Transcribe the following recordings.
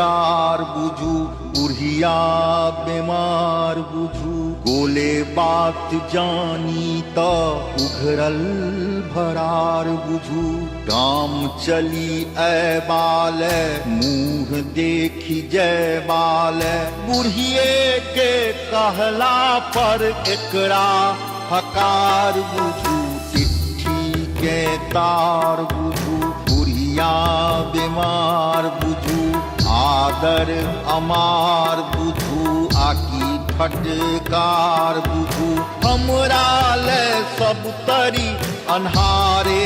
तार बुझू बुढ़िया बीमार बुझू गोले बात जानी तो उघरल भरार बुझू काम चली ऐ बाल मुँह देखी जय बाल बुढ़िए के कहला पर एकरा हकार बुझू चिट्ठी के तार बुझू बुढ़िया बीमार बुझू आदर अमार बुझू आकी फटकार बुझू हमरा ले सब तरी अन्हारे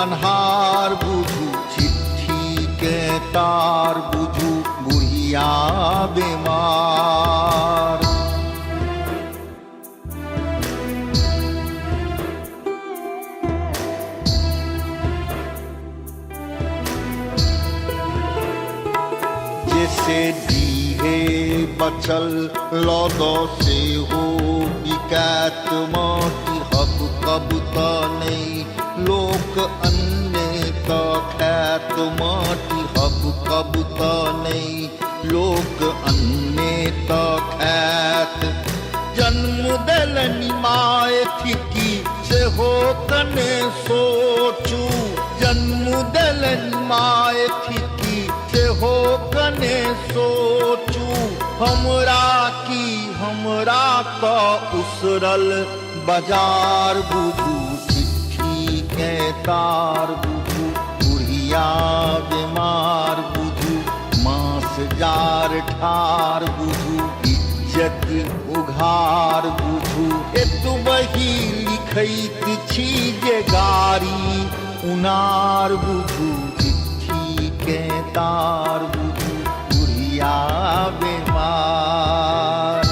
अन्हार बुझू चिट्ठी के तार बुझू बुढ़िया बीमार। जैसे दीहे बचल लौदो से हो बिकात मोती हब कब तो नहीं लोक अन्य तो खैत मोती हब कब तो नहीं लोक अन्य तो खैत जन्म दलनी माए थिकी से हो कने सोचू जन्म दलनी माए थिकी से हो कने सोचू हमरा तो उसरल बाजार बुझू चिट्ठी के तार बुझू बुढ़िया बीमार बुझू मांस जार ठार बुझू इज्जत उघार बुझू एतु बही लिखैत छी जे गारी उनार बुझू चिट्ठी के तार बुझू बुढ़िया बीमार।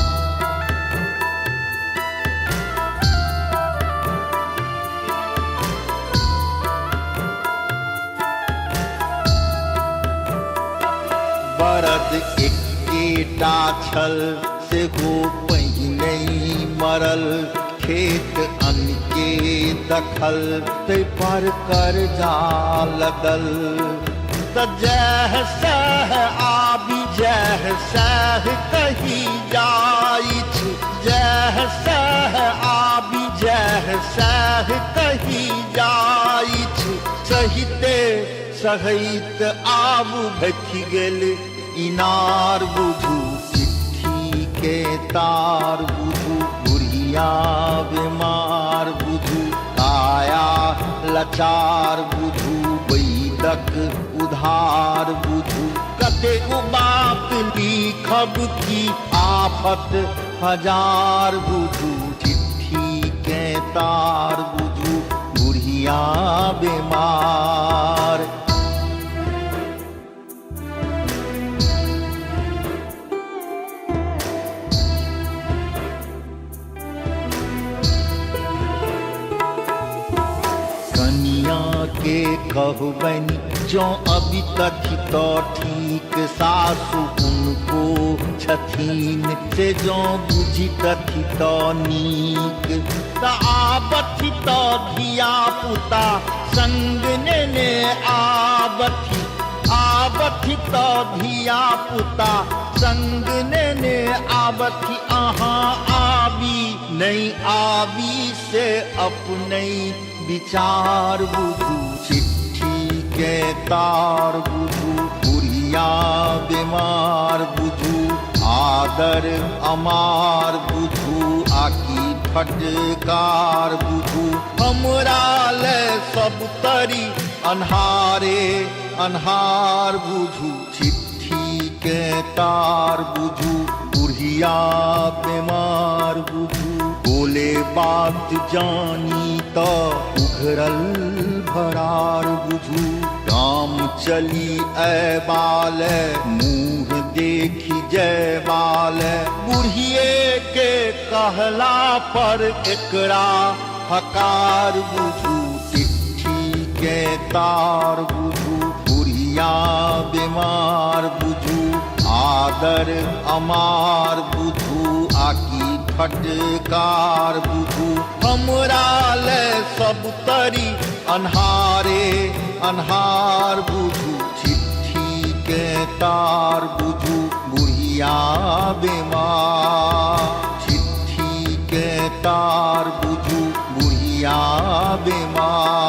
बरद एकेटा छल से हो पहिने मरल खेत अन्न के दखल ते पर कर जा लगल जह सह आबी जह सह कही जाइत जह सह आबी जह सह कही जाइत सहिते सहैत आब भथि गेल इनार बुझू चिट्ठी के तार बुझू बुढ़िया बीमार बुझू काया लाचार बुझू बैदक उधार बुझू कते बात लिखब की आफत हजार बुझू चिट्ठी के तार बुझू बुढ़िया बीमार। के कहबनी जो अभी कथी तो ठीक सासु उनको छथीन से जो बुझी कथी तो नीक आबथी तो धिया पुता संग ने आबथी तो धिया पुता संग ने आबथी अहाँ आबी नहीं आबी से अपने विचार बुझू चिट्ठी के तार बुझू बुढ़िया बीमार बुझू आदर अमार बुझू आकी फटकार बुझू हमरा ले सब तरी अन्हारे अन्हार बुझू चिट्ठी के तार बुझू बुढ़िया बीमार बुझू बोले बात जानी तो उघरल भरार बुझू काम चली ऐ बाल मुँह देखी जय बाल बुढ़िए के कहला पर एकरा हकार बुझू चिट्ठी के तार बुझू बुढ़िया बीमार बुझू आदर अमार बुझू आकी फटकार बुझू हमरा ले सब तरी अन्हारे अन्हार बुझू चिट्ठी के तार बुझू बुढ़िया बेमार, चिट्ठी के तार बुझू बुढ़िया बीमार।